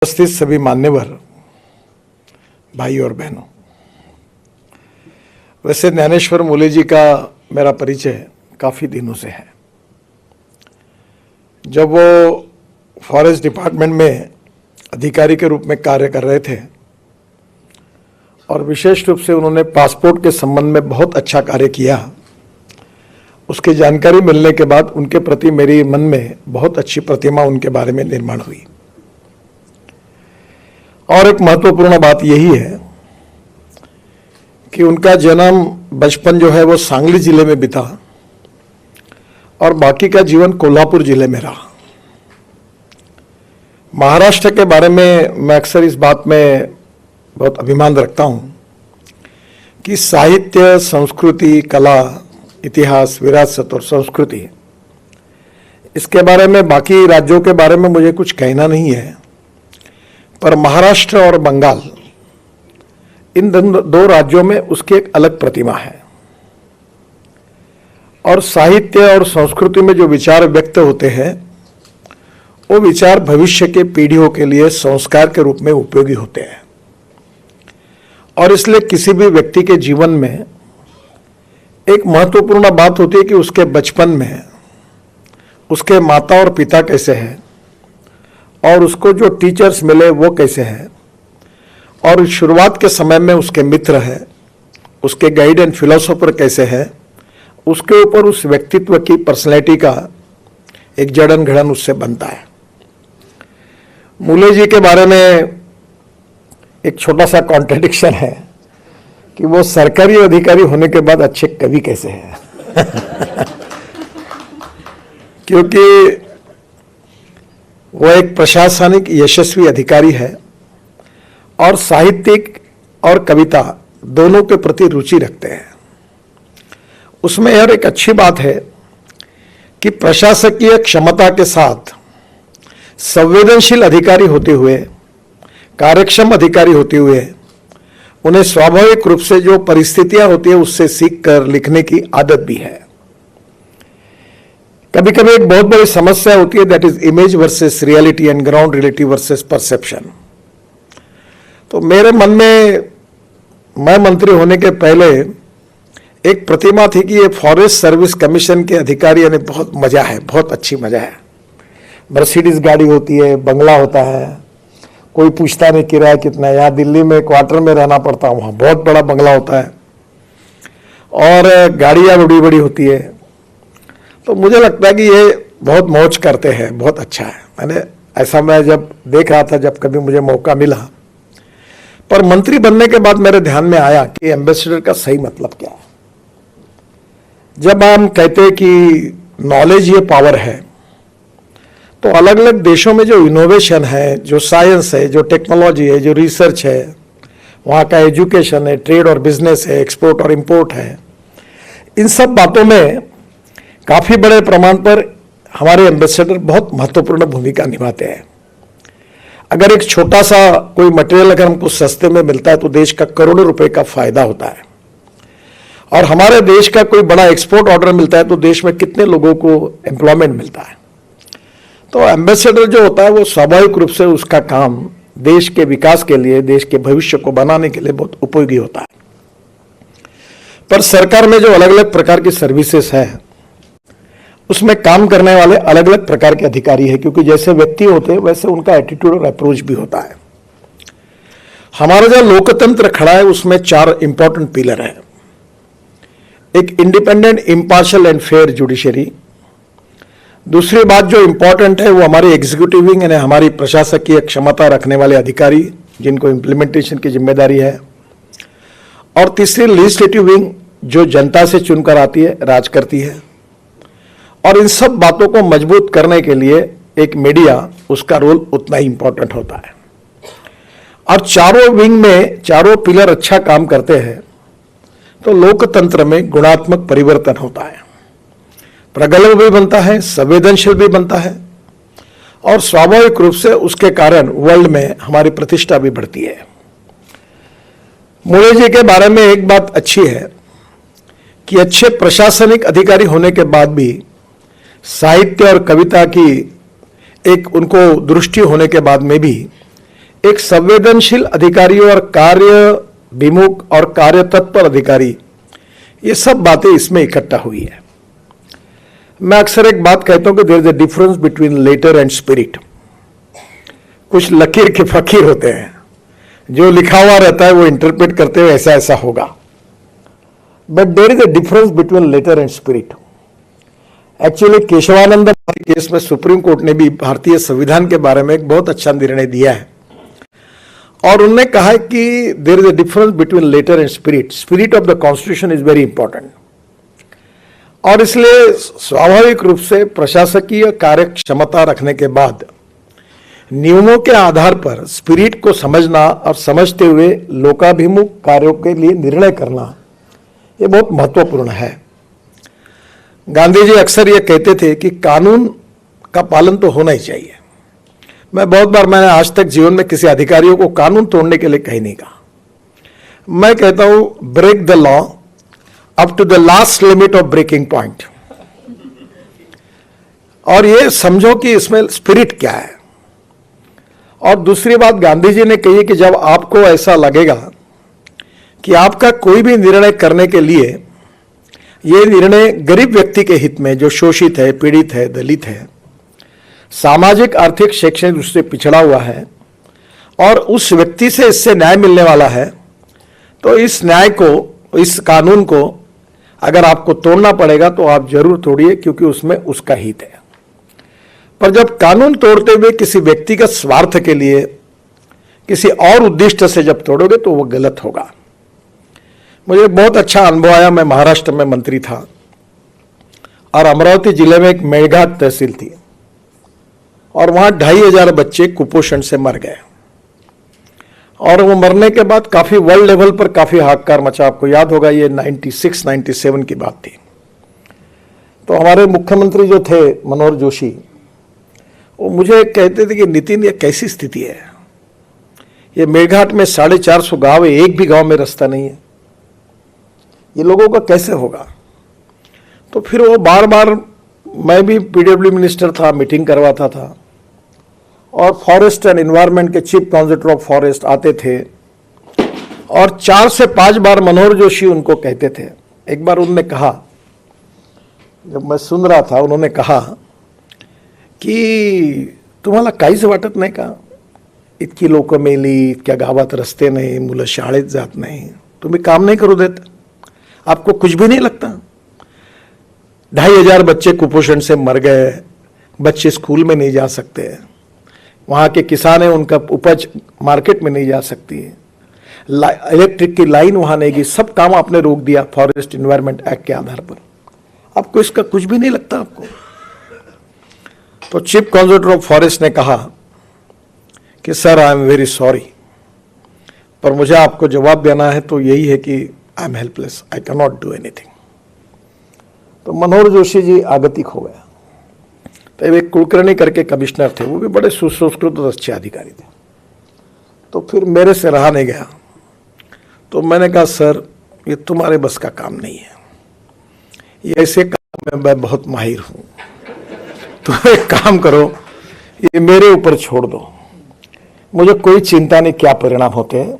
उपस्थित सभी मान्यवर भाई और बहनों, वैसे ज्ञानेश्वर मूले जी का मेरा परिचय काफ़ी दिनों से है। जब वो फॉरेस्ट डिपार्टमेंट में अधिकारी के रूप में कार्य कर रहे थे और विशेष रूप से उन्होंने पासपोर्ट के संबंध में बहुत अच्छा कार्य किया, उसकी जानकारी मिलने के बाद उनके प्रति मेरी मन में बहुत अच्छी प्रतिमा उनके बारे में निर्माण हुई। और एक महत्वपूर्ण बात यही है कि उनका जन्म बचपन जो है वो सांगली जिले में बीता और बाकी का जीवन कोल्हापुर जिले में रहा। महाराष्ट्र के बारे में मैं अक्सर इस बात में बहुत अभिमान रखता हूँ कि साहित्य, संस्कृति, कला, इतिहास, विरासत और संस्कृति, इसके बारे में बाकी राज्यों के बारे में मुझे कुछ कहना नहीं है, पर महाराष्ट्र और बंगाल, इन दो राज्यों में उसकी एक अलग प्रतिमा है। और साहित्य और संस्कृति में जो विचार व्यक्त होते हैं वो विचार भविष्य के पीढ़ियों के लिए संस्कार के रूप में उपयोगी होते हैं। और इसलिए किसी भी व्यक्ति के जीवन में एक महत्वपूर्ण बात होती है कि उसके बचपन में उसके माता और पिता कैसे हैं और उसको जो टीचर्स मिले वो कैसे हैं, और शुरुआत के समय में उसके मित्र हैं, उसके गाइड एंड फिलोसोफर कैसे हैं, उसके ऊपर उस व्यक्तित्व की पर्सनैलिटी का एक जड़न घड़न उससे बनता है। मूले जी के बारे में एक छोटा सा कॉन्ट्रडिक्शन है कि वो सरकारी अधिकारी होने के बाद अच्छे कवि कैसे हैं क्योंकि वो एक प्रशासनिक यशस्वी अधिकारी है और साहित्यिक और कविता दोनों के प्रति रुचि रखते हैं। उसमें यह एक अच्छी बात है कि प्रशासकीय क्षमता के साथ संवेदनशील अधिकारी होते हुए, कार्यक्षम अधिकारी होते हुए, उन्हें स्वाभाविक रूप से जो परिस्थितियां होती है उससे सीख कर लिखने की आदत भी है। कभी कभी एक बहुत बड़ी समस्या होती है, that is image versus reality and ground reality versus perception. तो मेरे मन में, मैं मंत्री होने के पहले एक प्रतिमा थी कि ये फॉरेस्ट सर्विस कमीशन के अधिकारी, यानी बहुत मजा है, बहुत अच्छी मजा है। मर्सिडीज गाड़ी होती है, बंगला होता है, कोई पूछता नहीं किराया कितना है। यहाँ दिल्ली में क्वार्टर में रहना पड़ता है, वहाँ बहुत बड़ा बंगला होता है और गाड़ियाँ बड़ी बड़ी होती है। तो मुझे लगता है कि ये बहुत मौज करते हैं, बहुत अच्छा है। मैंने ऐसा मैं जब देख रहा था, जब कभी मुझे मौका मिला, पर मंत्री बनने के बाद मेरे ध्यान में आया कि एम्बेसडर का सही मतलब क्या है। जब हम कहते हैं कि नॉलेज ये पावर है, तो अलग अलग देशों में जो इनोवेशन है, जो साइंस है, जो टेक्नोलॉजी है, जो रिसर्च है, वहाँ का एजुकेशन है, ट्रेड और बिजनेस है, एक्सपोर्ट और इंपोर्ट है, इन सब बातों में काफ़ी बड़े प्रमाण पर हमारे एम्बेसडर बहुत महत्वपूर्ण भूमिका निभाते हैं। अगर एक छोटा सा कोई मटेरियल अगर हमको सस्ते में मिलता है तो देश का करोड़ों रुपए का फायदा होता है, और हमारे देश का कोई बड़ा एक्सपोर्ट ऑर्डर मिलता है तो देश में कितने लोगों को एम्प्लॉयमेंट मिलता है। तो एम्बेसडर जो होता है वो स्वाभाविक रूप से उसका काम देश के विकास के लिए, देश के भविष्य को बनाने के लिए बहुत उपयोगी होता है। पर सरकार में जो अलग अलग प्रकार की सर्विसेज है उसमें काम करने वाले अलग अलग प्रकार के अधिकारी हैं, क्योंकि जैसे व्यक्ति होते हैं वैसे उनका एटीट्यूड और अप्रोच भी होता है। हमारा जो लोकतंत्र खड़ा है उसमें 4 इंपॉर्टेंट पिलर है। एक independent, impartial and fair judiciary. दूसरी बात जो इंपॉर्टेंट है वो हमारी एग्जीक्यूटिव विंग, यानी हमारी प्रशासकीय क्षमता रखने वाले अधिकारी जिनको इम्प्लीमेंटेशन की जिम्मेदारी है। और तीसरी लेजिस्लेटिव विंग जो जनता से चुनकर आती है, राज करती है। और इन सब बातों को मजबूत करने के लिए एक मीडिया, उसका रोल उतना ही इंपॉर्टेंट होता है। और चारों विंग में चारों पिलर अच्छा काम करते हैं तो लोकतंत्र में गुणात्मक परिवर्तन होता है, प्रगल्भ भी बनता है, संवेदनशील भी बनता है, और स्वाभाविक रूप से उसके कारण वर्ल्ड में हमारी प्रतिष्ठा भी बढ़ती है। मूले जी के बारे में एक बात अच्छी है कि अच्छे प्रशासनिक अधिकारी होने के बाद भी साहित्य और कविता की एक उनको दृष्टि होने के बाद में भी एक संवेदनशील अधिकारी और कार्य विमुख और कार्य तत्पर अधिकारी, ये सब बातें इसमें इकट्ठा हुई है। मैं अक्सर एक बात कहता हूं कि there is a difference between letter and spirit. कुछ लकीर के फकीर होते हैं, जो लिखा हुआ रहता है वो इंटरप्रेट करते हुए ऐसा ऐसा होगा, but there is a difference between letter and spirit. Actually Kesavananda case में सुप्रीम कोर्ट ने भी भारतीय संविधान के बारे में एक बहुत अच्छा निर्णय दिया है, और उन्होंने कहा है कि there is a difference between letter and spirit. Spirit of the constitution is very important, और इसलिए स्वाभाविक रूप से प्रशासकीय कार्य क्षमता रखने के बाद नियमों के आधार पर स्पिरिट को समझना और समझते हुए लोकाभिमुख कार्यों के लिए निर्णय करना, ये बहुत महत्वपूर्ण है। गांधी जी अक्सर ये कहते थे कि कानून का पालन तो होना ही चाहिए। मैंने आज तक जीवन में किसी अधिकारियों को कानून तोड़ने के लिए कहीं नहीं कहा। मैं कहता हूं break the law up to the last limit of breaking point, और ये समझो कि इसमें स्पिरिट क्या है। और दूसरी बात गांधी जी ने कही कि जब आपको ऐसा लगेगा कि आपका कोई भी निर्णय करने के लिए ये निर्णय गरीब व्यक्ति के हित में, जो शोषित है, पीड़ित है, दलित है, सामाजिक आर्थिक शैक्षणिक रूप से पिछड़ा हुआ है, और उस व्यक्ति से इससे न्याय मिलने वाला है, तो इस न्याय को, इस कानून को अगर आपको तोड़ना पड़ेगा तो आप जरूर तोड़िए, क्योंकि उसमें उसका हित है। पर जब कानून तोड़ते हुए किसी व्यक्तिगत स्वार्थ के लिए, किसी और उद्देश्य से जब तोड़ोगे तो वो गलत होगा। मुझे बहुत अच्छा अनुभव आया। मैं महाराष्ट्र में मंत्री था, और अमरावती जिले में एक मेळघाट तहसील थी, और वहां 2500 बच्चे कुपोषण से मर गए, और वो मरने के बाद काफी वर्ल्ड लेवल पर काफी हाहाकार मचा। आपको याद होगा, ये 96-97 की बात थी। तो हमारे मुख्यमंत्री जो थे मनोहर जोशी, वो मुझे कहते थे कि नितिन, ये कैसी स्थिति है, ये मेळघाट में 450 गांव है, एक भी गांव में रास्ता नहीं है, ये लोगों का कैसे होगा। तो फिर वो बार बार, मैं भी पीडब्ल्यू मिनिस्टर था, मीटिंग करवाता था, और फॉरेस्ट एंड एनवायरनमेंट के चीफ काउंसिलर ऑफ फॉरेस्ट आते थे, और 4 से 5 बार मनोहर जोशी उनको कहते थे। एक बार उन्होंने कहा, जब मैं सुन रहा था, उन्होंने कहा की तुम्हाला काहीच वाटत नाही का, इतकी लोक मेली, इतक्या गावात रस्ते नाही, मुलं शाळेत जात नाही, तुम्ही काम नहीं करू देत, आपको कुछ भी नहीं लगता। 2500 बच्चे कुपोषण से मर गए, बच्चे स्कूल में नहीं जा सकते, वहाँ के किसान हैं, उनका उपज मार्केट में नहीं जा सकती, इलेक्ट्रिक की लाइन वहाँ नहीं गई, सब काम आपने रोक दिया फॉरेस्ट एनवायरनमेंट एक्ट के आधार पर, आपको इसका कुछ भी नहीं लगता आपको। तो चीफ काउंसिलर ऑफ फॉरेस्ट ने कहा कि sir, I am very sorry, पर मुझे आपको जवाब देना है तो यही है कि I am helpless, I can not do anything. तो मनोहर जोशी जी आगतिक हो गया। तो एक कुलकर्णी करके कमिश्नर थे, वो भी बड़े सुसंस्कृत और अच्छे अधिकारी थे। तो फिर मेरे से रहा नहीं गया, तो मैंने कहा सर, ये तुम्हारे बस का काम नहीं है, ये ऐसे काम में मैं बहुत माहिर हूं, तो एक काम करो, ये मेरे ऊपर छोड़ दो, मुझे कोई चिंता नहीं क्या परिणाम होते हैं,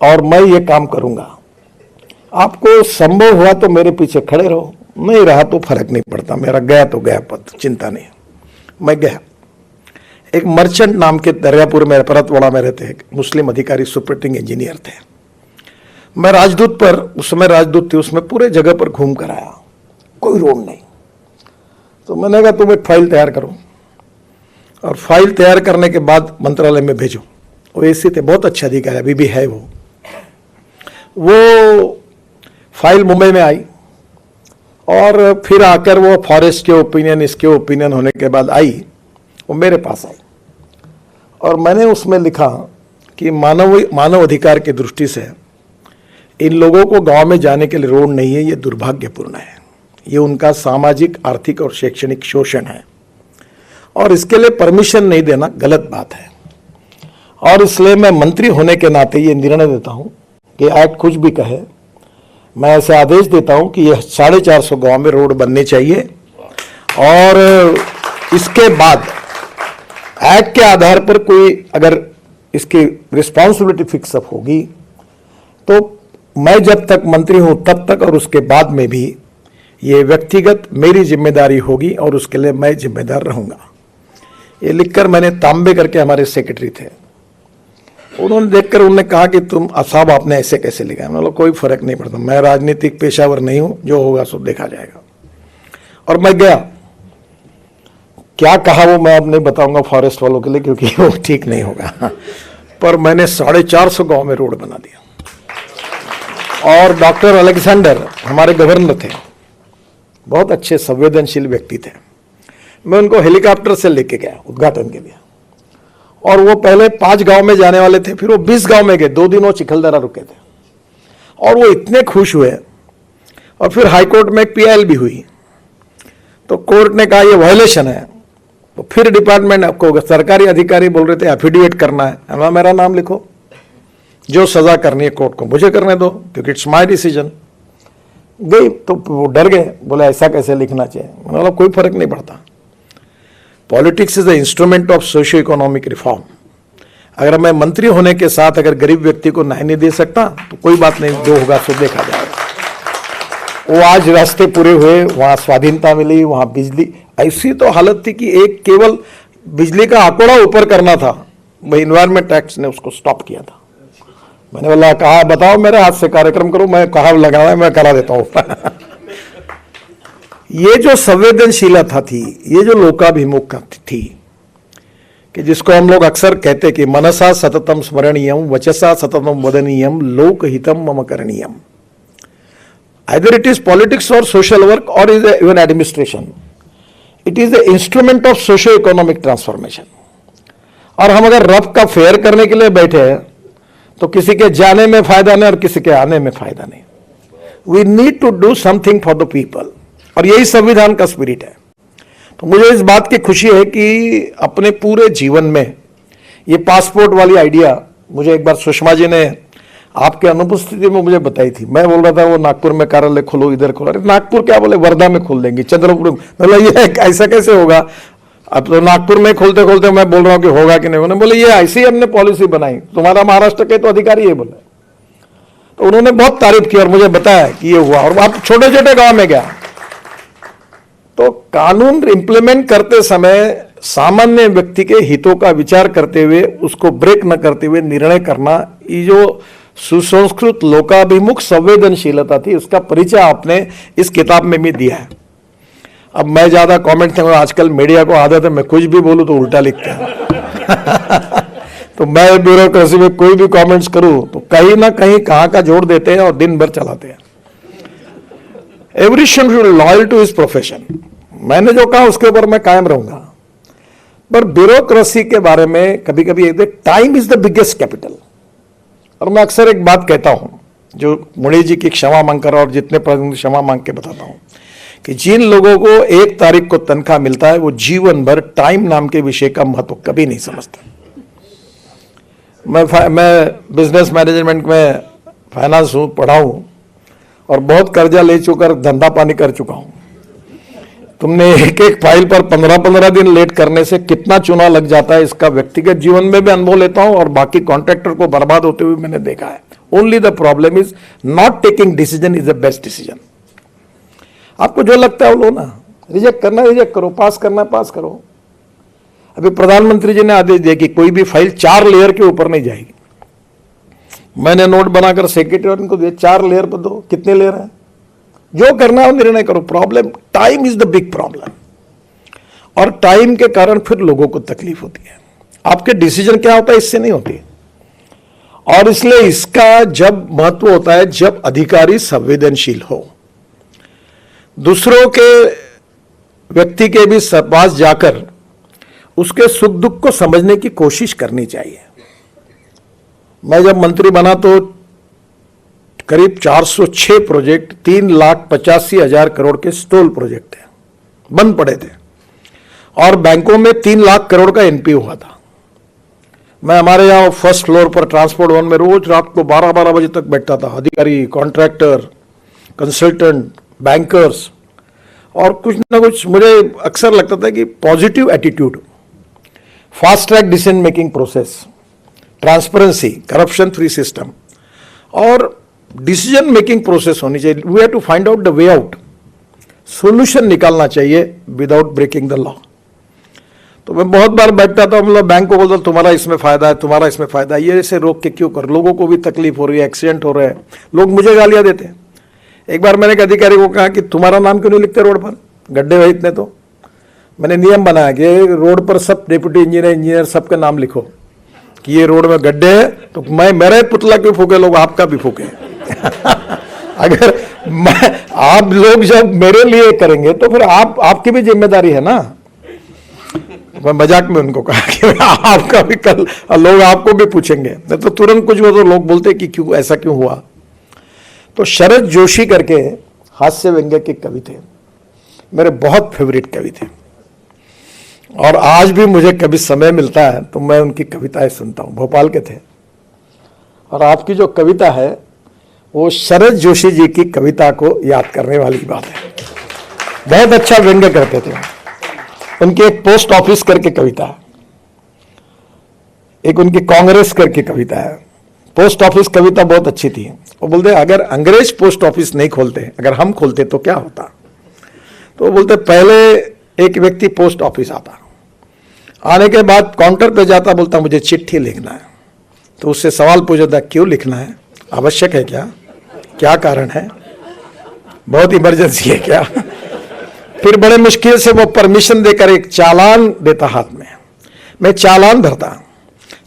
और मैं ये काम करूंगा। आपको संभव हुआ तो मेरे पीछे खड़े रहो, नहीं रहा तो फर्क नहीं पड़ता, मेरा गया तो गया पद, चिंता नहीं। मैं गया। एक मर्चेंट नाम के दरियापुर में, परतवाड़ा में रहते हैं, मुस्लिम अधिकारी, सुपरिटेंडिंग इंजीनियर थे। मैं राजदूत पर, उस समय राजदूत थे, उसमें पूरे जगह पर घूम कर आया, कोई रोड नहीं। तो मैंने कहा तुम एक फाइल तैयार करो, और फाइल तैयार करने के बाद मंत्रालय में भेजो। वो ऐसे थे, बहुत अच्छे अधिकारी, अभी भी है वो फाइल मुंबई में आई, और फिर आकर वो फॉरेस्ट के ओपिनियन, इसके ओपिनियन होने के बाद आई, वो मेरे पास आई, और मैंने उसमें लिखा कि मानव अधिकार की दृष्टि से इन लोगों को गांव में जाने के लिए रोड नहीं है, ये दुर्भाग्यपूर्ण है, ये उनका सामाजिक, आर्थिक और शैक्षणिक शोषण है, और इसके लिए परमिशन नहीं देना गलत बात है। और इसलिए मैं मंत्री होने के नाते ये निर्णय देता हूं कि एक्ट कुछ भी कहे, मैं ऐसे आदेश देता हूं कि ये 450 गांव में रोड बनने चाहिए, और इसके बाद एक्ट के आधार पर कोई अगर इसकी रिस्पॉन्सिबिलिटी फिक्स अप होगी, तो मैं जब तक मंत्री हूं तब तक और उसके बाद में भी ये व्यक्तिगत मेरी जिम्मेदारी होगी और उसके लिए मैं जिम्मेदार रहूंगा। ये लिखकर मैंने तांबे करके, हमारे सेक्रेटरी थे, उन्होंने देखकर उन्होंने कहा कि तुम साहब आपने ऐसे कैसे लिखा है। मैंने बोला कोई फर्क नहीं पड़ता, मैं राजनीतिक पेशावर नहीं हूं, जो होगा सो देखा जाएगा। और मैं गया, क्या कहा वो मैं अब नहीं बताऊंगा फॉरेस्ट वालों के लिए, क्योंकि वो ठीक नहीं होगा। पर मैंने 450 गांव में रोड बना दिया। और डॉक्टर अलेक्जेंडर हमारे गवर्नर थे, बहुत अच्छे संवेदनशील व्यक्ति थे। मैं उनको हेलीकॉप्टर से लेके गया उद्घाटन के लिए, और वो पहले 5 गांव में जाने वाले थे, फिर वो 20 गांव में गए। 2 दिन वो चिखलदरा रुके थे और वो इतने खुश हुए। और फिर हाईकोर्ट में एक PIL भी हुई, तो कोर्ट ने कहा ये वायलेशन है। तो फिर डिपार्टमेंट आपको सरकारी अधिकारी बोल रहे थे एफिडेविट करना है, मेरा नाम लिखो, जो सजा करनी है कोर्ट को मुझे करने दो, क्योंकि इट्स माय डिसीजन। गई तो वो डर गए, बोले ऐसा कैसे लिखना चाहिए। मैंने बोला कोई फर्क नहीं पड़ता, politics is the instrument of socio economic reform. अगर मैं मंत्री होने के साथ अगर गरीब व्यक्ति को न्याय नहीं दे सकता तो कोई बात नहीं, जो होगा सो देखा जाएगा। वो आज रास्ते पूरे हुए, वहां स्वाधीनता मिली, वहां बिजली, ऐसी तो हालत थी कि एक केवल बिजली का आंकड़ा ऊपर करना था, वही इन्वायरमेंट टैक्स ने उसको स्टॉप किया था। मैंने बोला कहा बताओ मेरे हाथ से कार्यक्रम करो, मैं कहा लगाना है मैं करा देता हूं। ये जो संवेदनशीलता थी, ये जो लोकाभिमुख थी, कि जिसको हम लोग अक्सर कहते कि मनसा सततम स्मरणीयम वचसा सततम वदनीयम लोकहितम मम करणीयम। Either it is politics or social work or is even administration. It is the instrument of socio-economic transformation. और हम अगर रब का फेयर करने के लिए बैठे हैं तो किसी के जाने में फायदा नहीं और किसी के आने में फायदा नहीं। We need to do something for the people. और यही संविधान का स्पिरिट है। तो मुझे इस बात की खुशी है कि अपने पूरे जीवन में ये पासपोर्ट वाली आइडिया मुझे एक बार सुषमा जी ने आपके अनुपस्थिति में मुझे बताई थी। मैं बोल रहा था वो नागपुर में कार्यालय खोलो, इधर खोलो। अरे नागपुर क्या, बोले वर्धा में खोल देंगे, चंद्रपुर में। मतलब ये ऐसा कैसे होगा? अब तो नागपुर में खोलते खोलते मैं बोल रहा हूँ कि होगा कि नहीं होगा। बोले ये ऐसी ही हमने पॉलिसी बनाई, तुम्हारा महाराष्ट्र के तो अधिकारी ये बोले। तो उन्होंने बहुत तारीफ की और मुझे बताया कि ये हुआ। और आप छोटे छोटे गांव में गया तो कानून इंप्लीमेंट करते समय सामान्य व्यक्ति के हितों का विचार करते हुए, उसको ब्रेक न करते हुए निर्णय करना, ये जो सुसंस्कृत लोकाभिमुख संवेदनशीलता थी, उसका परिचय आपने इस किताब में भी दिया है। अब मैं ज्यादा कमेंट नहीं, आजकल मीडिया को आदत है मैं कुछ भी बोलूं तो उल्टा लिखते हैं। तो मैं ब्यूरोक्रेसी में कोई भी कमेंट्स करूं तो कहीं ना कहीं कहां का जोड़ देते हैं और दिन भर चलाते हैं। Every should be loyal to his profession. मैंने जो कहा उसके ऊपर मैं कायम रहूंगा। पर ब्यूरोक्रेसी के बारे में कभी कभी time is the biggest capital. और मैं अक्सर एक बात कहता हूं, जो मुनि जी की क्षमा मांगकर और जितने प्रतिनिधि क्षमा मांग के बताता हूं, कि जिन लोगों को 1 तारीख को तनख्वाह मिलता है वो जीवन भर टाइम नाम के विषय का महत्व कभी नहीं समझते। मैं बिजनेस मैनेजमेंट में फाइनेंस हूं, पढ़ा हूं और बहुत कर्जा ले चुकर धंधा पानी कर चुका हूं। तुमने एक एक फाइल पर 15-15 दिन लेट करने से कितना चूना लग जाता है, इसका व्यक्तिगत जीवन में भी अनुभव लेता हूं और बाकी कॉन्ट्रैक्टर को बर्बाद होते हुए मैंने देखा है। Only the problem is not taking decision is the best decision. आपको जो लगता है वो लो ना, रिजेक्ट करना रिजेक्ट करो, पास करना पास करो। अभी प्रधानमंत्री जी ने आदेश दिया कि कोई भी फाइल 4 लेयर के ऊपर नहीं जाएगी। मैंने नोट बनाकर सेक्रेटरी को दिया, 4 लेयर पर दो, कितने लेयर है, जो करना है निर्णय करो। Problem time is the big problem, और टाइम के कारण फिर लोगों को तकलीफ होती है। आपके डिसीजन क्या होता है इससे नहीं होती। और इसलिए इसका जब महत्व होता है जब अधिकारी संवेदनशील हो, दूसरों के व्यक्ति के भी पास जाकर उसके सुख दुख को समझने की कोशिश करनी चाहिए। मैं जब मंत्री बना तो करीब 406 प्रोजेक्ट 3,85,000 करोड़ के स्टॉल प्रोजेक्ट थे, बंद पड़े थे, और बैंकों में 3 लाख करोड़ का एनपीओ हुआ था। मैं हमारे यहाँ फर्स्ट फ्लोर पर ट्रांसपोर्ट वन में रोज रात को 12-12 बजे तक बैठता था, अधिकारी, कॉन्ट्रैक्टर, कंसल्टेंट, बैंकर्स, और कुछ ना कुछ मुझे अक्सर लगता था कि positive attitude, fast track decision making process, transparency, corruption free system और डिसीजन मेकिंग प्रोसेस होनी चाहिए। We have to find out the way out, solution निकालना चाहिए विदाउट ब्रेकिंग द लॉ। तो मैं बहुत बार बैठता था, मतलब बैंक को बोलता तुम्हारा इसमें फायदा है, तुम्हारा इसमें फायदा है, ये ऐसे रोक के क्यों कर, लोगों को भी तकलीफ हो रही है, एक्सीडेंट हो रहे हैं, लोग मुझे गालियां देते हैं। एक बार मैंने एक अधिकारी को कहा कि तुम्हारा नाम क्यों नहीं लिखते रोड पर, गड्ढे है इतने, तो मैंने नियम बनाया कि रोड पर सब डेप्यूटी इंजीनियर सबका नाम लिखो कि ये रोड में गड्ढे है, तो मैं मेरा ही पुतला क्यों फूके, लोग आपका भी फूके। अगर आप लोग जब मेरे लिए करेंगे तो फिर आपकी भी जिम्मेदारी है ना। मैं मजाक में उनको कहा कि आपका भी कल लोग आपको भी पूछेंगे, नहीं तो तुरंत कुछ हो तो लोग बोलते कि क्यों ऐसा क्यों हुआ। तो शरद जोशी करके हास्य व्यंग्य के कवि थे, मेरे बहुत फेवरेट कवि थे, और आज भी मुझे कभी समय मिलता है तो मैं उनकी कविताएं सुनता हूं। भोपाल के थे, और आपकी जो कविता है वो शरद जोशी जी की कविता को याद करने वाली बात है। बहुत अच्छा व्यंग्य करते थे। उनकी एक पोस्ट ऑफिस करके कविता है, एक उनकी कांग्रेस करके कविता है। पोस्ट ऑफिस कविता बहुत अच्छी थी। वो बोलते अगर अंग्रेज पोस्ट ऑफिस नहीं खोलते, अगर हम खोलते तो क्या होता। तो वो बोलते पहले एक व्यक्ति पोस्ट ऑफिस आता, आने के बाद काउंटर पे जाता, बोलता मुझे चिट्ठी लिखना है। तो उससे सवाल पूछता क्यों लिखना है, आवश्यक है क्या, क्या कारण है, बहुत इमरजेंसी है क्या। फिर बड़े मुश्किल से वो परमिशन देकर एक चालान देता हाथ में, मैं चालान भरता।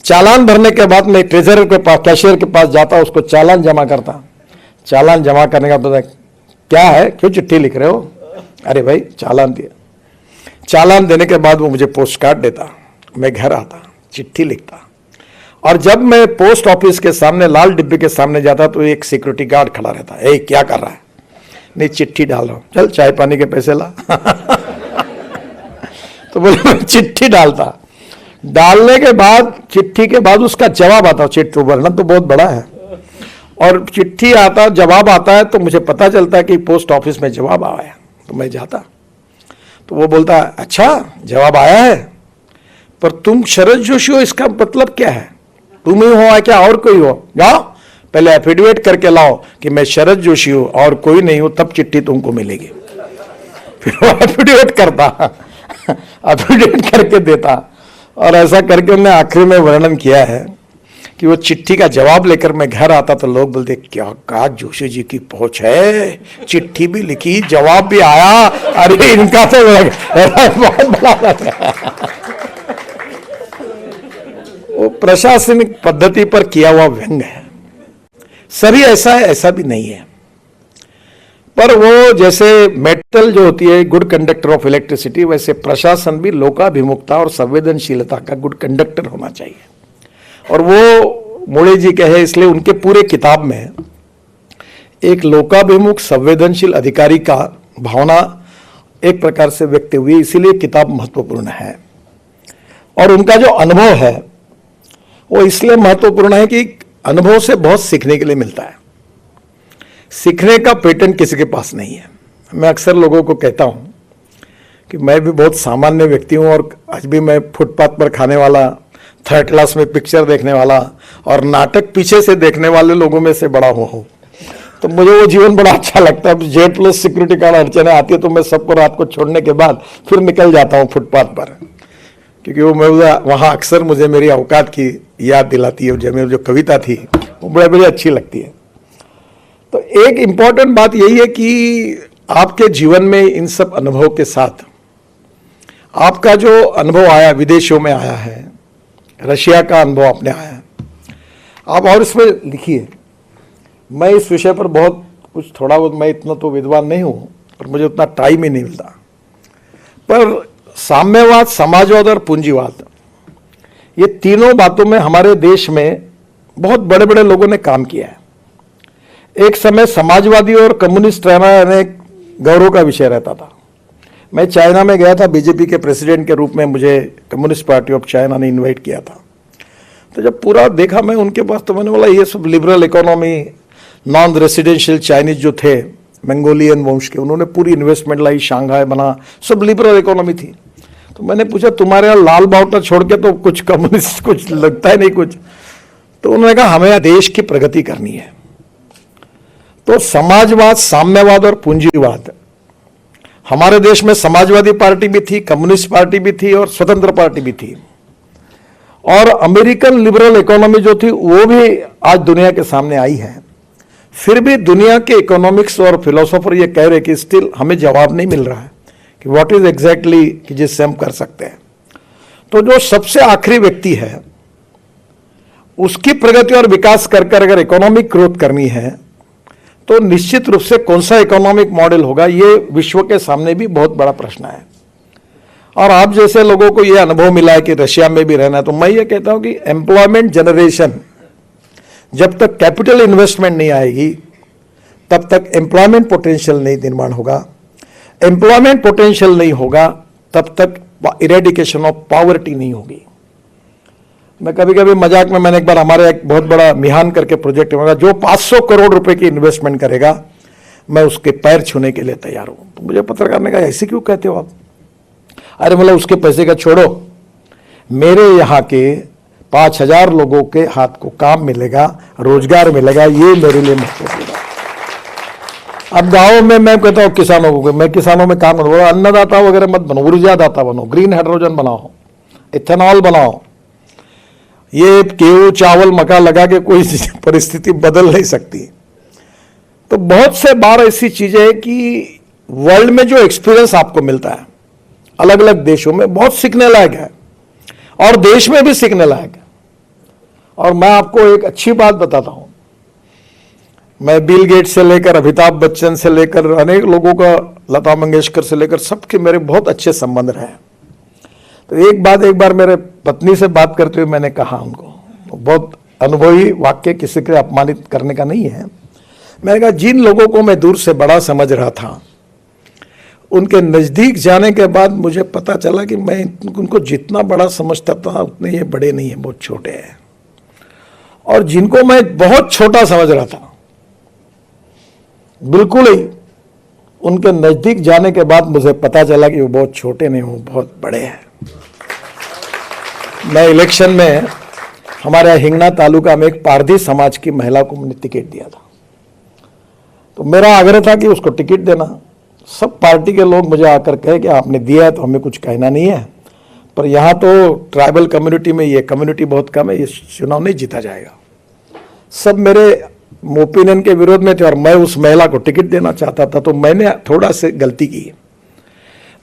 चालान भरने के बाद मैं ट्रेजरर के पास, कैशियर के पास जाता, उसको चालान जमा करता। चालान जमा करने का पता क्या है, क्यों चिट्ठी लिख रहे हो, अरे भाई चालान दिया। चालान देने के बाद वो मुझे पोस्ट कार्ड देता, मैं घर आता, चिट्ठी लिखता। और जब मैं पोस्ट ऑफिस के सामने लाल डिब्बे के सामने जाता तो एक सिक्योरिटी गार्ड खड़ा रहता, ए क्या कर रहा है, नहीं चिट्ठी डाल रहा हूं, चल चाय पानी के पैसे ला। तो बोले मैं चिट्ठी डालता। डालने के बाद, चिट्ठी के बाद उसका जवाब आता, चिट्ठी भरना तो बहुत बड़ा है, और चिट्ठी आता, जवाब आता है, तो मुझे पता चलता है कि पोस्ट ऑफिस में जवाब आया है। तो मैं जाता, तो वो बोलता अच्छा जवाब आया है, पर तुम शरद जोशी हो, इसका मतलब क्या है, तुम ही हो क्या और कोई हो, जाओ पहले एफिडेविट करके लाओ कि मैं शरद जोशी हूं और कोई नहीं हूं, तब चिट्ठी तुमको मिलेगी। फिर वो एफिडेविट करता, एफिडेविट करके देता। और ऐसा करके उन्होंने आखिरी में वर्णन किया है कि वो चिट्ठी का जवाब लेकर मैं घर आता तो लोग बोलते क्या कहा जोशी जी की पहुंच है, चिट्ठी भी लिखी, जवाब भी आया, अरे इनका तो बहुत बड़ा। वो प्रशासनिक पद्धति पर किया हुआ व्यंग्य है। सभी ऐसा है, ऐसा भी नहीं है, पर वो जैसे मेटल जो होती है गुड कंडक्टर ऑफ इलेक्ट्रिसिटी, वैसे प्रशासन भी लोकाभिमुखता और संवेदनशीलता का गुड कंडक्टर होना चाहिए। और वो मोड़े जी कहे, इसलिए उनके पूरे किताब में एक लोकाभिमुख संवेदनशील अधिकारी का भावना एक प्रकार से व्यक्त हुई, इसीलिए किताब महत्वपूर्ण है। और उनका जो अनुभव है वो इसलिए महत्वपूर्ण है कि अनुभव से बहुत सीखने के लिए मिलता है। सीखने का पेटेंट किसी के पास नहीं है। मैं अक्सर लोगों को कहता हूं कि मैं भी बहुत सामान्य व्यक्ति हूं, और आज भी मैं फुटपाथ पर खाने वाला, थर्ड क्लास में पिक्चर देखने वाला और नाटक पीछे से देखने वाले लोगों में से बड़ा हुआ हूं। तो मुझे वो जीवन बड़ा अच्छा लगता है। जेड प्लस सिक्योरिटी कार्ड अड़चने आती है तो मैं सबको रात को छोड़ने के बाद फिर निकल जाता हूँ फुटपाथ पर, क्योंकि वो मैं वहाँ अक्सर मुझे मेरी औकात की याद दिलाती है। मेरी जो कविता थी वो बड़ी अच्छी लगती है। तो एक इम्पॉर्टेंट बात यही है कि आपके जीवन में इन सब अनुभव के साथ आपका जो अनुभव आया, विदेशों में आया है, रशिया का अनुभव आपने आया, आप और इसमें लिखिए। मैं इस विषय पर बहुत कुछ, थोड़ा बहुत, मैं इतना तो विद्वान नहीं हूँ, पर मुझे उतना टाइम ही नहीं मिलता। पर साम्यवाद, समाजवाद और पूंजीवाद, ये तीनों बातों में हमारे देश में बहुत बड़े बड़े लोगों ने काम किया है। एक समय समाजवादी और कम्युनिस्ट रहना गौरव का विषय रहता था। मैं चाइना में गया था, बीजेपी के प्रेसिडेंट के रूप में मुझे कम्युनिस्ट पार्टी ऑफ चाइना ने इनवाइट किया था। तो जब पूरा देखा मैं उनके पास, तो मैंने बोला ये सब liberal economy, non residential Chinese जो थे मंगोलियन वंश के, उन्होंने पूरी इन्वेस्टमेंट लाई, शंघाई बना, सब लिबरल इकोनॉमी थी। तो मैंने पूछा तुम्हारे यहाँ लाल बाउटा छोड़ के तो कुछ कम्युनिस्ट कुछ लगता है नहीं कुछ। तो उन्होंने कहा हमें देश की प्रगति करनी है। तो समाजवाद, साम्यवाद और पूंजीवाद, हमारे देश में समाजवादी पार्टी भी थी, कम्युनिस्ट पार्टी भी थी और स्वतंत्र पार्टी भी थी, और अमेरिकन लिबरल इकोनॉमी जो थी वो भी आज दुनिया के सामने आई है। फिर भी दुनिया के इकोनॉमिक्स और फिलोसोफर ये कह रहे कि स्टिल हमें जवाब नहीं मिल रहा है कि व्हाट इज एग्जैक्टली कि जिससे हम कर सकते हैं। तो जो सबसे आखिरी व्यक्ति है उसकी प्रगति और विकास कर कर अगर इकोनॉमिक ग्रोथ करनी है तो निश्चित रूप से कौन सा इकोनॉमिक मॉडल होगा, ये विश्व के सामने भी बहुत बड़ा प्रश्न है। और आप जैसे लोगों को ये अनुभव मिला है कि रशिया में भी रहना है, तो मैं ये कहता हूं कि एम्प्लॉयमेंट जनरेशन, जब तक कैपिटल इन्वेस्टमेंट नहीं आएगी तब तक एम्प्लॉयमेंट पोटेंशियल नहीं निर्माण होगा। एम्प्लॉयमेंट पोटेंशियल नहीं होगा तब तक इरेडिकेशन ऑफ पॉवर्टी नहीं होगी। मैं कभी कभी मजाक में, मैंने एक बार हमारे एक बहुत बड़ा मिहान करके प्रोजेक्ट होगा, जो 500 करोड़ रुपए की इन्वेस्टमेंट करेगा मैं उसके पैर छूने के लिए तैयार हूं। तो मुझे पत्रकार ने कहा ऐसे क्यों कहते हो आप? अरे मतलब उसके पैसे का छोड़ो, मेरे यहाँ के 5000 लोगों के हाथ को काम मिलेगा, रोजगार मिलेगा, ये मेरे लिए महत्वपूर्ण है। अब गाँव में मैं कहता हूँ किसानों को, मैं किसानों में काम करूँ, अन्नदाता वगैरह मत बनो, ऊर्जादाता बनो, ग्रीन हाइड्रोजन बनाओ, इथेनॉल बनाओ। ये गेहूं चावल मक्का लगा के कोई परिस्थिति बदल नहीं सकती। तो बहुत से बार ऐसी चीजें हैं कि वर्ल्ड में जो एक्सपीरियंस आपको मिलता है अलग अलग देशों में, बहुत सीखने लायक है और देश में भी सीखने लायक है। और मैं आपको एक अच्छी बात बताता हूं, मैं बिल गेट से लेकर अमिताभ बच्चन से लेकर अनेक लोगों का, लता मंगेशकर से लेकर सबके मेरे बहुत अच्छे संबंध रहे। तो एक बार मेरे पत्नी से बात करते हुए मैंने कहा उनको, बहुत अनुभवी वाक्य, किसी के अपमानित करने का नहीं है, मैंने कहा जिन लोगों को मैं दूर से बड़ा समझ रहा था उनके नजदीक जाने के बाद मुझे पता चला कि मैं उनको जितना बड़ा समझता था उतने ये बड़े नहीं है, बहुत छोटे हैं। और जिनको मैं बहुत छोटा समझ रहा था बिल्कुल ही, उनके नजदीक जाने के बाद मुझे पता चला कि वो बहुत छोटे नहीं, वो बहुत बड़े हैं। मैं इलेक्शन में हमारे हिंगना तालुका में एक पारधी समाज की महिला को मैंने टिकट दिया था, तो मेरा आग्रह था कि उसको टिकट देना। सब पार्टी के लोग मुझे आकर कहे कि आपने दिया है तो हमें कुछ कहना नहीं है, पर यहाँ तो ट्राइबल कम्युनिटी में ये कम्युनिटी बहुत कम है, ये चुनाव नहीं जीता जाएगा। सब मेरे ओपिनियन के विरोध में थे और मैं उस महिला को टिकट देना चाहता था। तो मैंने थोड़ा सी गलती की,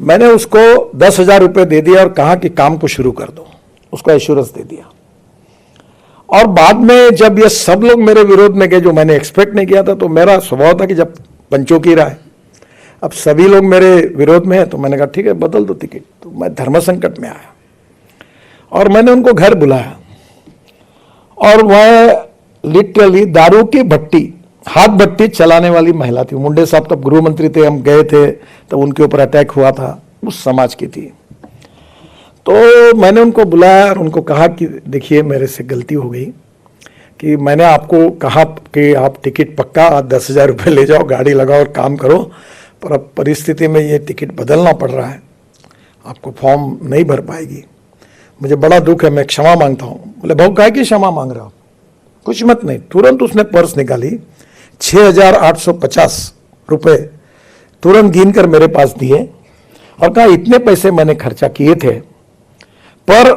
मैंने उसको 10,000 रुपये दे दिया और कहा कि काम को शुरू कर दो, उसको एश्योरेंस दे दिया। और बाद में जब ये सब लोग मेरे विरोध में गए, जो मैंने एक्सपेक्ट नहीं किया था, तो मेरा स्वभाव था कि जब पंचों की राय, अब सभी लोग मेरे विरोध में है, तो मैंने कहा ठीक है बदल दो टिकट। तो मैं धर्म संकट में आया और मैंने उनको घर बुलाया और वह लिटरली दारू की भट्टी, हाथ भट्टी चलाने वाली महिला थी। मुंडे साहब तब गृह मंत्री थे, हम गए थे तो उनके ऊपर अटैक हुआ था, उस समाज की थी। तो मैंने उनको बुलाया और उनको कहा कि देखिए मेरे से गलती हो गई कि मैंने आपको कहा कि आप टिकट पक्का 10,000 रुपये ले जाओ, गाड़ी लगाओ और काम करो, पर अब परिस्थिति में ये टिकट बदलना पड़ रहा है, आपको फॉर्म नहीं भर पाएगी, मुझे बड़ा दुख है, मैं क्षमा मांगता हूँ। बोले भाऊ काहे की क्षमा मांग रहे हो? कुछ मत नहीं। तुरंत उसने पर्स निकाली, 6,850 रुपये तुरंत गिन कर मेरे पास दिए और कहा इतने पैसे मैंने खर्चा किए थे, पर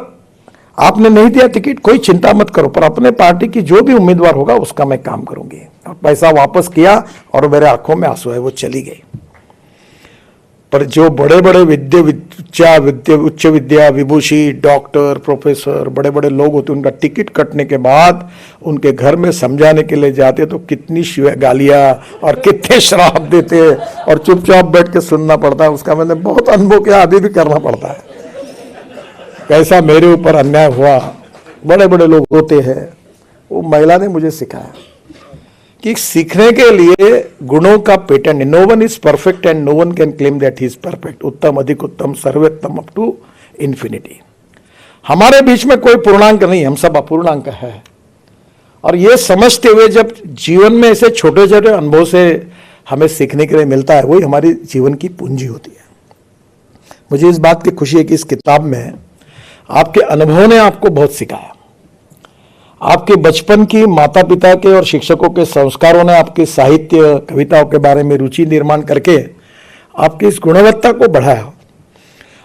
आपने नहीं दिया टिकट, कोई चिंता मत करो, पर अपने पार्टी की जो भी उम्मीदवार होगा उसका मैं काम करूंगी। और पैसा वापस किया और मेरे आंखों में आंसू है, वो चली गई। पर जो बड़े बड़े उच्च विद्या विभूषी, डॉक्टर, प्रोफेसर, बड़े बड़े लोग होते, उनका टिकट कटने के बाद उनके घर में समझाने के लिए जाते तो कितनी गालियां और कितने श्राप देते और चुपचाप बैठ के सुनना पड़ता है। उसका मैंने बहुत अनुभव किया, अभी भी करना पड़ता है। कैसा मेरे ऊपर अन्याय हुआ, बड़े बड़े लोग होते हैं। वो महिला ने मुझे सिखाया कि सीखने के लिए गुणों का patent, no one is perfect and no one can claim that he is perfect, उत्तम अधिक उत्तम सर्वोत्तम अप टू इन्फिनिटी। हमारे बीच में कोई पूर्णांक नहीं, हम सब अपूर्णांक है। और ये समझते हुए जब जीवन में ऐसे छोटे छोटे अनुभव से हमें सीखने के लिए मिलता है, वही हमारी जीवन की पूंजी होती है। मुझे इस बात की खुशी है कि इस किताब में आपके अनुभवों ने आपको बहुत सिखाया। आपके बचपन की माता पिता के और शिक्षकों के संस्कारों ने आपके साहित्य कविताओं के बारे में रुचि निर्माण करके आपकी इस गुणवत्ता को बढ़ाया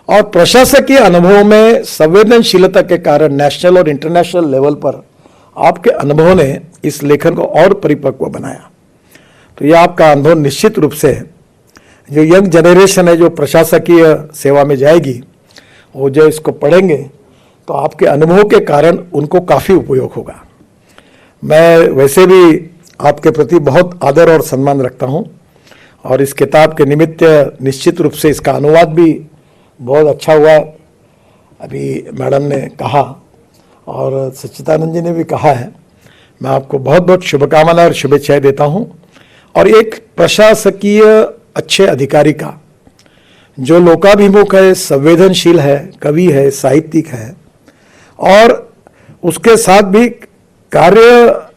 और प्रशासकीय अनुभवों में संवेदनशीलता के कारण नेशनल और इंटरनेशनल लेवल पर आपके अनुभवों ने इस लेखन को और परिपक्व बनाया। तो यह आपका अनुभव निश्चित रूप से जो यंग जनरेशन है जो प्रशासकीय सेवा में जाएगी वो जो इसको पढ़ेंगे तो आपके अनुभव के कारण उनको काफ़ी उपयोग होगा। मैं वैसे भी आपके प्रति बहुत आदर और सम्मान रखता हूँ और इस किताब के निमित्त निश्चित रूप से इसका अनुवाद भी बहुत अच्छा हुआ, अभी मैडम ने कहा और सच्चिदानंद जी ने भी कहा है। मैं आपको बहुत बहुत शुभकामनाएं और शुभेच्छाएं देता हूँ। और एक प्रशासकीय अच्छे अधिकारी का जो लोकाभिमुख है, संवेदनशील है, कवि है, साहित्यिक है और उसके साथ भी कार्य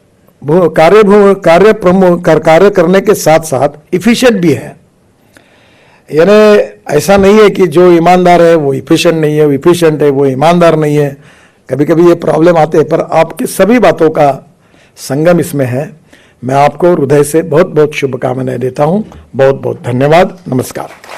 करने के साथ साथ इफिशिएंट भी है। यानी ऐसा नहीं है कि जो ईमानदार है वो इफिशिएंट नहीं है, वो इफिशिएंट है वो ईमानदार नहीं है। कभी कभी ये प्रॉब्लम आते हैं, पर आपकी सभी बातों का संगम इसमें है। मैं आपको हृदय से बहुत बहुत शुभकामनाएं देता हूं। बहुत बहुत धन्यवाद। नमस्कार।